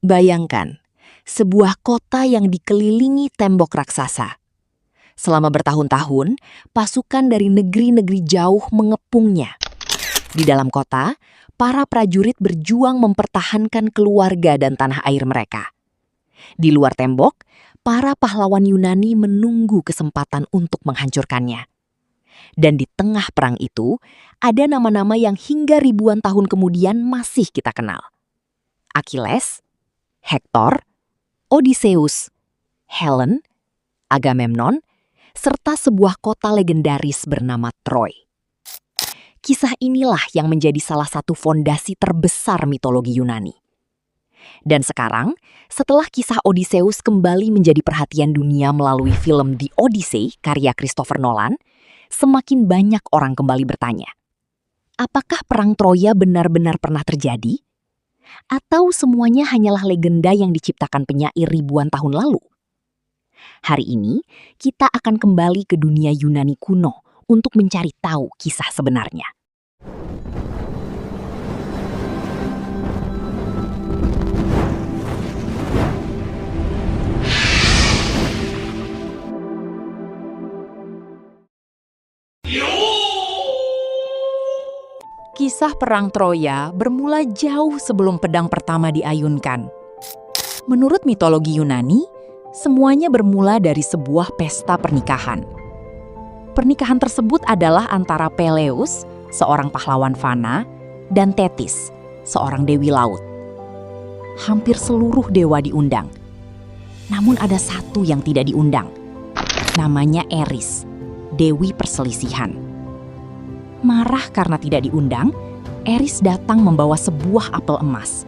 Bayangkan, sebuah kota yang dikelilingi tembok raksasa. Selama bertahun-tahun, pasukan dari negeri-negeri jauh mengepungnya. Di dalam kota, para prajurit berjuang mempertahankan keluarga dan tanah air mereka. Di luar tembok, para pahlawan Yunani menunggu kesempatan untuk menghancurkannya. Dan di tengah perang itu, ada nama-nama yang hingga ribuan tahun kemudian masih kita kenal. Achilles, Hektor, Odysseus, Helen, Agamemnon, serta sebuah kota legendaris bernama Troy. Kisah inilah yang menjadi salah satu fondasi terbesar mitologi Yunani. Dan sekarang, setelah kisah Odysseus kembali menjadi perhatian dunia melalui film The Odyssey karya Christopher Nolan, semakin banyak orang kembali bertanya, apakah perang Troya benar-benar pernah terjadi? Atau semuanya hanyalah legenda yang diciptakan penyair ribuan tahun lalu? Hari ini, kita akan kembali ke dunia Yunani kuno untuk mencari tahu kisah sebenarnya. Kisah perang Troya bermula jauh sebelum pedang pertama diayunkan. Menurut mitologi Yunani, semuanya bermula dari sebuah pesta pernikahan. Pernikahan tersebut adalah antara Peleus, seorang pahlawan fana, dan Thetis, seorang dewi laut. Hampir seluruh dewa diundang. Namun ada satu yang tidak diundang. Namanya Eris, dewi perselisihan. Marah karena tidak diundang, Eris datang membawa sebuah apel emas.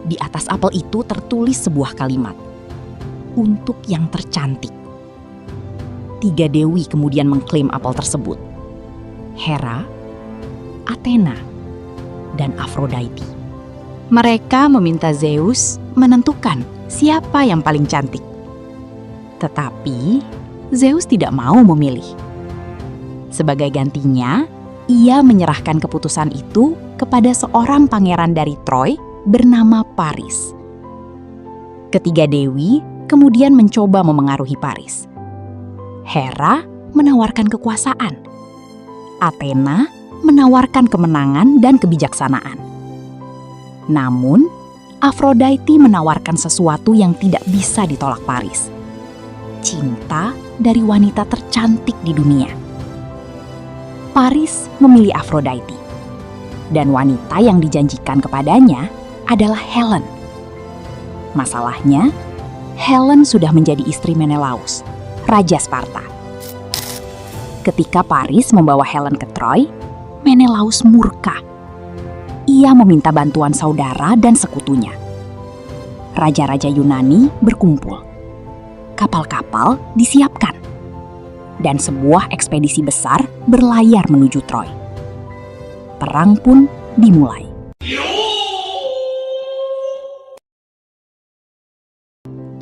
Di atas apel itu tertulis sebuah kalimat, "Untuk yang tercantik." 3 dewi kemudian mengklaim apel tersebut. Hera, Athena, dan Aphrodite. Mereka meminta Zeus menentukan siapa yang paling cantik. Tetapi Zeus tidak mau memilih. Sebagai gantinya, ia menyerahkan keputusan itu kepada seorang pangeran dari Troy bernama Paris. Ketiga dewi kemudian mencoba memengaruhi Paris. Hera menawarkan kekuasaan. Athena menawarkan kemenangan dan kebijaksanaan. Namun, Aphrodite menawarkan sesuatu yang tidak bisa ditolak Paris. Cinta dari wanita tercantik di dunia. Paris memilih Aphrodite. Dan wanita yang dijanjikan kepadanya adalah Helen. Masalahnya, Helen sudah menjadi istri Menelaus, Raja Sparta. Ketika Paris membawa Helen ke Troy, Menelaus murka. Ia meminta bantuan saudara dan sekutunya. Raja-raja Yunani berkumpul. Kapal-kapal disiapkan. Dan sebuah ekspedisi besar berlayar menuju Troy. Perang pun dimulai.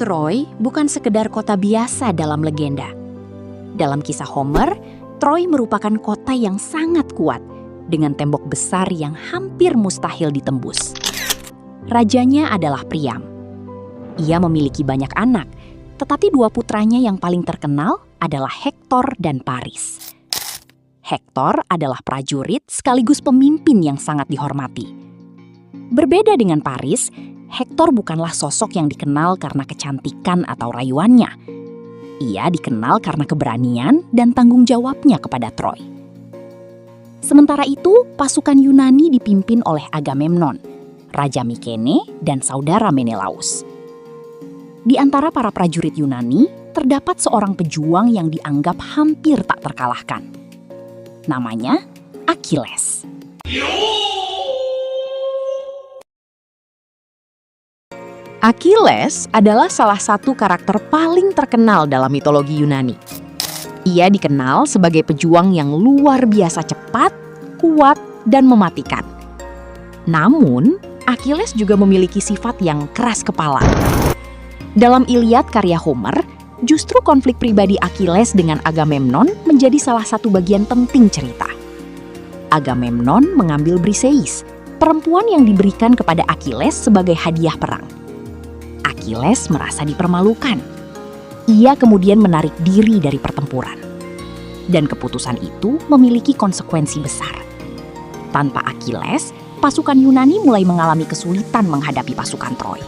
Troy bukan sekedar kota biasa dalam legenda. Dalam kisah Homer, Troy merupakan kota yang sangat kuat dengan tembok besar yang hampir mustahil ditembus. Rajanya adalah Priam. Ia memiliki banyak anak, tetapi 2 putranya yang paling terkenal adalah Hektor dan Paris. Hektor adalah prajurit sekaligus pemimpin yang sangat dihormati. Berbeda dengan Paris, Hektor bukanlah sosok yang dikenal karena kecantikan atau rayuannya. Ia dikenal karena keberanian dan tanggung jawabnya kepada Troy. Sementara itu, pasukan Yunani dipimpin oleh Agamemnon, Raja Mikene, dan saudara Menelaus. Di antara para prajurit Yunani, terdapat seorang pejuang yang dianggap hampir tak terkalahkan. Namanya Achilles. Achilles adalah salah satu karakter paling terkenal dalam mitologi Yunani. Ia dikenal sebagai pejuang yang luar biasa cepat, kuat, dan mematikan. Namun, Achilles juga memiliki sifat yang keras kepala. Dalam Iliad karya Homer, justru konflik pribadi Achilles dengan Agamemnon menjadi salah satu bagian penting cerita. Agamemnon mengambil Briseis, perempuan yang diberikan kepada Achilles sebagai hadiah perang. Achilles merasa dipermalukan. Ia kemudian menarik diri dari pertempuran. Dan keputusan itu memiliki konsekuensi besar. Tanpa Achilles, pasukan Yunani mulai mengalami kesulitan menghadapi pasukan Troy.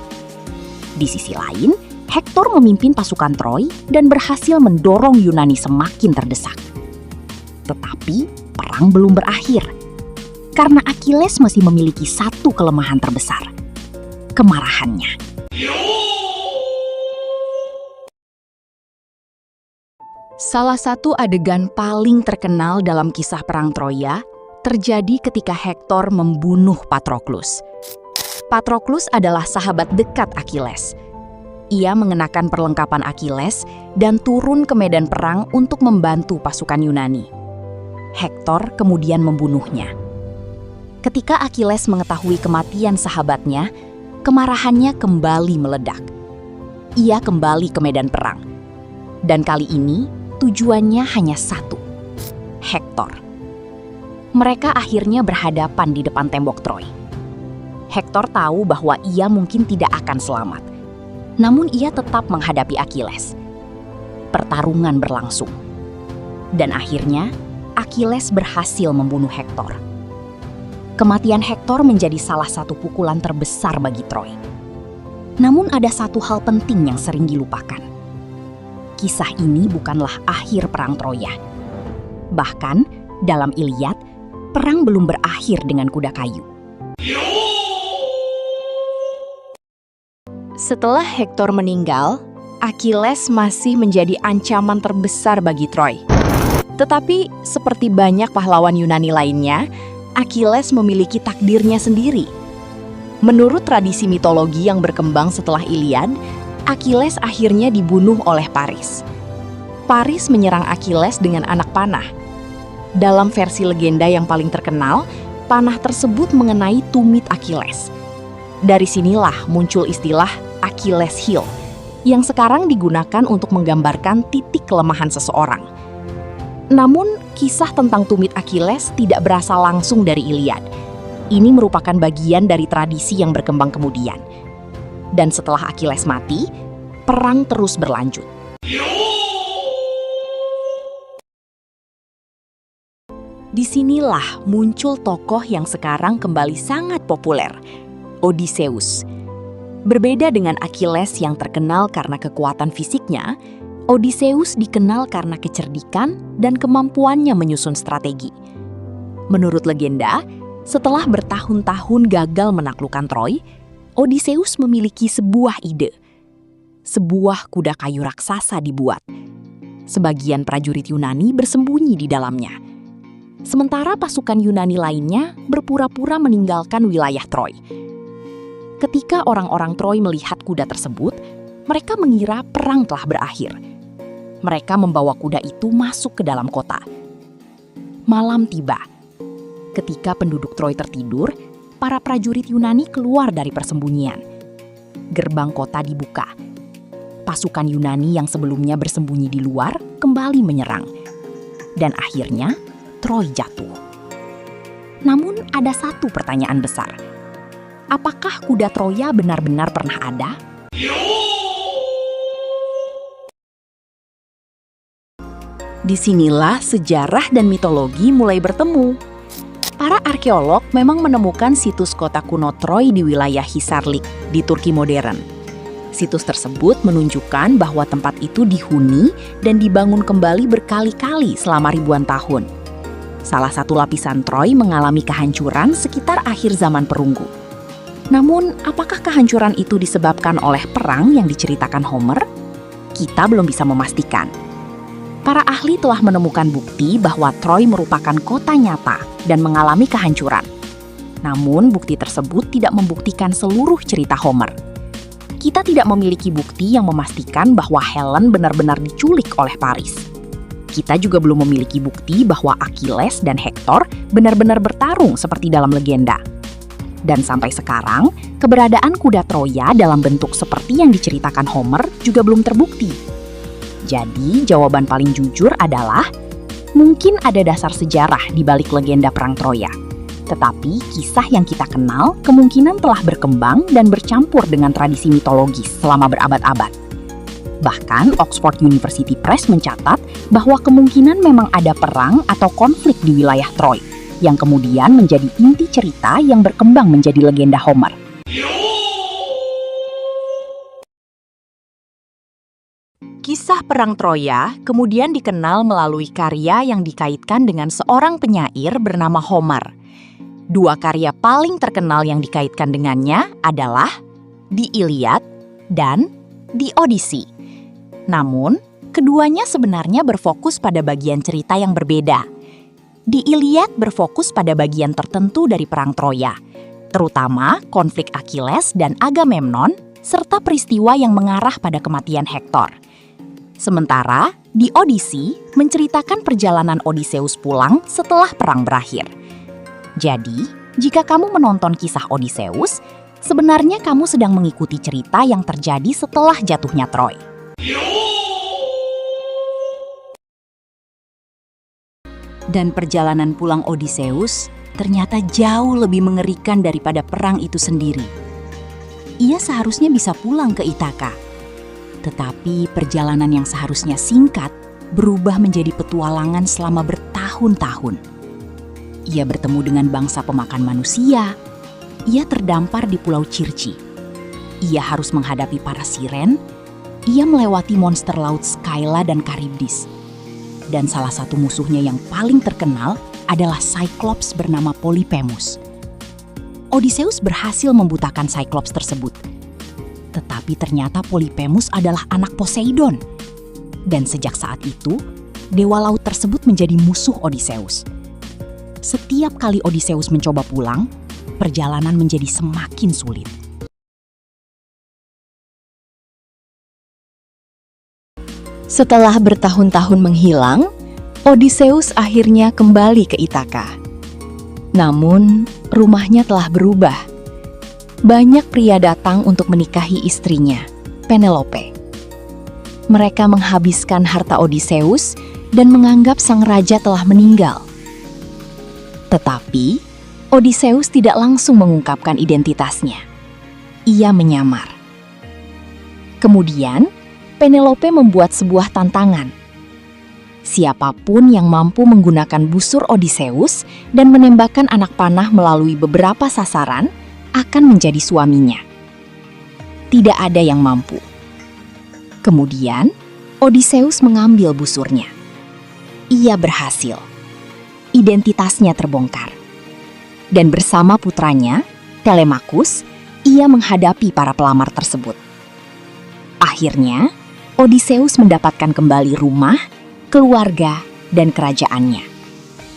Di sisi lain, Hektor memimpin pasukan Troy dan berhasil mendorong Yunani semakin terdesak. Tetapi perang belum berakhir. Karena Achilles masih memiliki satu kelemahan terbesar, kemarahannya. Salah satu adegan paling terkenal dalam kisah perang Troya terjadi ketika Hektor membunuh Patroclus. Patroclus adalah sahabat dekat Achilles. Ia mengenakan perlengkapan Achilles dan turun ke medan perang untuk membantu pasukan Yunani. Hektor kemudian membunuhnya. Ketika Achilles mengetahui kematian sahabatnya, kemarahannya kembali meledak. Ia kembali ke medan perang. Dan kali ini, tujuannya hanya satu, Hektor. Mereka akhirnya berhadapan di depan tembok Troy. Hektor tahu bahwa ia mungkin tidak akan selamat. Namun ia tetap menghadapi Achilles. Pertarungan berlangsung. Dan akhirnya, Achilles berhasil membunuh Hektor. Kematian Hektor menjadi salah satu pukulan terbesar bagi Troy. Namun ada satu hal penting yang sering dilupakan. Kisah ini bukanlah akhir perang Troya. Bahkan, dalam Iliad, perang belum berakhir dengan kuda kayu. Setelah Hektor meninggal, Achilles masih menjadi ancaman terbesar bagi Troy. Tetapi, seperti banyak pahlawan Yunani lainnya, Achilles memiliki takdirnya sendiri. Menurut tradisi mitologi yang berkembang setelah Iliad, Achilles akhirnya dibunuh oleh Paris. Paris menyerang Achilles dengan anak panah. Dalam versi legenda yang paling terkenal, panah tersebut mengenai tumit Achilles. Dari sinilah muncul istilah Achilles heel, yang sekarang digunakan untuk menggambarkan titik kelemahan seseorang. Namun, kisah tentang tumit Achilles tidak berasal langsung dari Iliad. Ini merupakan bagian dari tradisi yang berkembang kemudian. Dan setelah Achilles mati, perang terus berlanjut. Disinilah muncul tokoh yang sekarang kembali sangat populer, Odysseus. Berbeda dengan Achilles yang terkenal karena kekuatan fisiknya, Odysseus dikenal karena kecerdikan dan kemampuannya menyusun strategi. Menurut legenda, setelah bertahun-tahun gagal menaklukkan Troy, Odysseus memiliki sebuah ide. Sebuah kuda kayu raksasa dibuat. Sebagian prajurit Yunani bersembunyi di dalamnya. Sementara pasukan Yunani lainnya berpura-pura meninggalkan wilayah Troy. Ketika orang-orang Troy melihat kuda tersebut, mereka mengira perang telah berakhir. Mereka membawa kuda itu masuk ke dalam kota. Malam tiba. Ketika penduduk Troy tertidur, para prajurit Yunani keluar dari persembunyian. Gerbang kota dibuka. Pasukan Yunani yang sebelumnya bersembunyi di luar kembali menyerang. Dan akhirnya, Troy jatuh. Namun ada satu pertanyaan besar. Apakah kuda Troya benar-benar pernah ada? Disinilah sejarah dan mitologi mulai bertemu. Para arkeolog memang menemukan situs kota kuno Troy di wilayah Hisarlik di Turki modern. Situs tersebut menunjukkan bahwa tempat itu dihuni dan dibangun kembali berkali-kali selama ribuan tahun. Salah satu lapisan Troy mengalami kehancuran sekitar akhir zaman perunggu. Namun, apakah kehancuran itu disebabkan oleh perang yang diceritakan Homer? Kita belum bisa memastikan. Para ahli telah menemukan bukti bahwa Troy merupakan kota nyata dan mengalami kehancuran. Namun, bukti tersebut tidak membuktikan seluruh cerita Homer. Kita tidak memiliki bukti yang memastikan bahwa Helen benar-benar diculik oleh Paris. Kita juga belum memiliki bukti bahwa Achilles dan Hektor benar-benar bertarung seperti dalam legenda. Dan sampai sekarang, keberadaan kuda Troya dalam bentuk seperti yang diceritakan Homer juga belum terbukti. Jadi, jawaban paling jujur adalah mungkin ada dasar sejarah di balik legenda perang Troya. Tetapi kisah yang kita kenal kemungkinan telah berkembang dan bercampur dengan tradisi mitologis selama berabad-abad. Bahkan Oxford University Press mencatat bahwa kemungkinan memang ada perang atau konflik di wilayah Troy, yang kemudian menjadi inti cerita yang berkembang menjadi legenda Homer. Kisah Perang Troya kemudian dikenal melalui karya yang dikaitkan dengan seorang penyair bernama Homer. Dua karya paling terkenal yang dikaitkan dengannya adalah The Iliad dan The Odyssey. Namun, keduanya sebenarnya berfokus pada bagian cerita yang berbeda. The Iliad berfokus pada bagian tertentu dari Perang Troya, terutama konflik Achilles dan Agamemnon, serta peristiwa yang mengarah pada kematian Hektor. Sementara, The Odyssey menceritakan perjalanan Odysseus pulang setelah perang berakhir. Jadi, jika kamu menonton kisah Odysseus, sebenarnya kamu sedang mengikuti cerita yang terjadi setelah jatuhnya Troy. Dan perjalanan pulang Odysseus ternyata jauh lebih mengerikan daripada perang itu sendiri. Ia seharusnya bisa pulang ke Ithaka. Tetapi perjalanan yang seharusnya singkat berubah menjadi petualangan selama bertahun-tahun. Ia bertemu dengan bangsa pemakan manusia. Ia terdampar di Pulau Circe. Ia harus menghadapi para siren. Ia melewati monster laut Scylla dan Charybdis. Dan salah satu musuhnya yang paling terkenal adalah Cyclops bernama Polyphemus. Odysseus berhasil membutakan Cyclops tersebut. Tetapi ternyata Polyphemus adalah anak Poseidon. Dan sejak saat itu, dewa laut tersebut menjadi musuh Odysseus. Setiap kali Odysseus mencoba pulang, perjalanan menjadi semakin sulit. Setelah bertahun-tahun menghilang, Odysseus akhirnya kembali ke Ithaka. Namun, rumahnya telah berubah. Banyak pria datang untuk menikahi istrinya, Penelope. Mereka menghabiskan harta Odysseus dan menganggap sang raja telah meninggal. Tetapi, Odysseus tidak langsung mengungkapkan identitasnya. Ia menyamar. Kemudian, Penelope membuat sebuah tantangan. Siapapun yang mampu menggunakan busur Odysseus dan menembakkan anak panah melalui beberapa sasaran akan menjadi suaminya. Tidak ada yang mampu. Kemudian, Odysseus mengambil busurnya. Ia berhasil. Identitasnya terbongkar. Dan bersama putranya, Telemachus, ia menghadapi para pelamar tersebut. Akhirnya, Odysseus mendapatkan kembali rumah, keluarga, dan kerajaannya.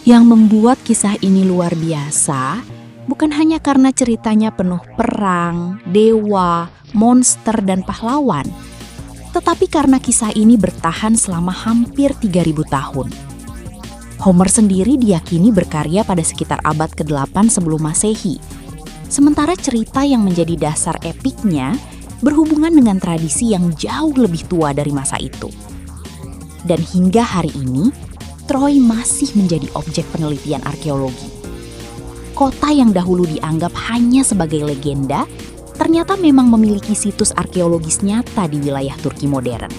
Yang membuat kisah ini luar biasa bukan hanya karena ceritanya penuh perang, dewa, monster, dan pahlawan, tetapi karena kisah ini bertahan selama hampir 3.000 tahun. Homer sendiri diyakini berkarya pada sekitar abad ke-8 sebelum Masehi, sementara cerita yang menjadi dasar epiknya berhubungan dengan tradisi yang jauh lebih tua dari masa itu. Dan hingga hari ini, Troy masih menjadi objek penelitian arkeologi. Kota yang dahulu dianggap hanya sebagai legenda, ternyata memang memiliki situs arkeologis nyata di wilayah Turki modern.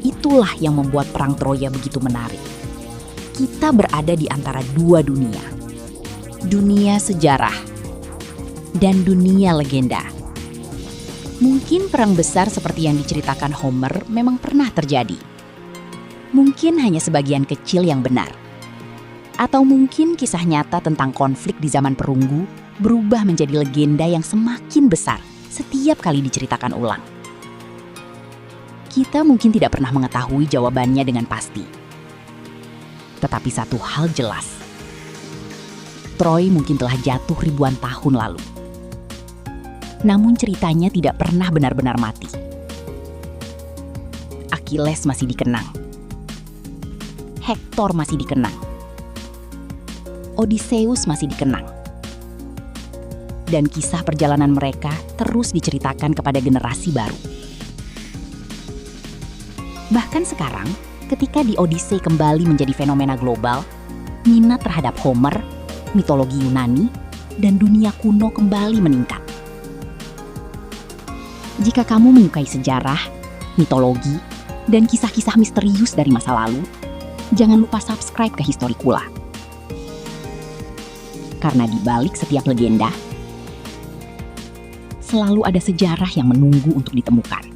Itulah yang membuat Perang Troya begitu menarik. Kita berada di antara dua dunia. Dunia sejarah dan dunia legenda. Mungkin perang besar seperti yang diceritakan Homer memang pernah terjadi. Mungkin hanya sebagian kecil yang benar. Atau mungkin kisah nyata tentang konflik di zaman perunggu berubah menjadi legenda yang semakin besar setiap kali diceritakan ulang. Kita mungkin tidak pernah mengetahui jawabannya dengan pasti. Tetapi satu hal jelas. Troy mungkin telah jatuh ribuan tahun lalu. Namun ceritanya tidak pernah benar-benar mati. Achilles masih dikenang. Hektor masih dikenang. Odysseus masih dikenang. Dan kisah perjalanan mereka terus diceritakan kepada generasi baru. Bahkan sekarang, ketika The Odyssey kembali menjadi fenomena global, minat terhadap Homer, mitologi Yunani, dan dunia kuno kembali meningkat. Jika kamu menyukai sejarah, mitologi, dan kisah-kisah misterius dari masa lalu, jangan lupa subscribe ke Historikula. Karena di balik setiap legenda, selalu ada sejarah yang menunggu untuk ditemukan.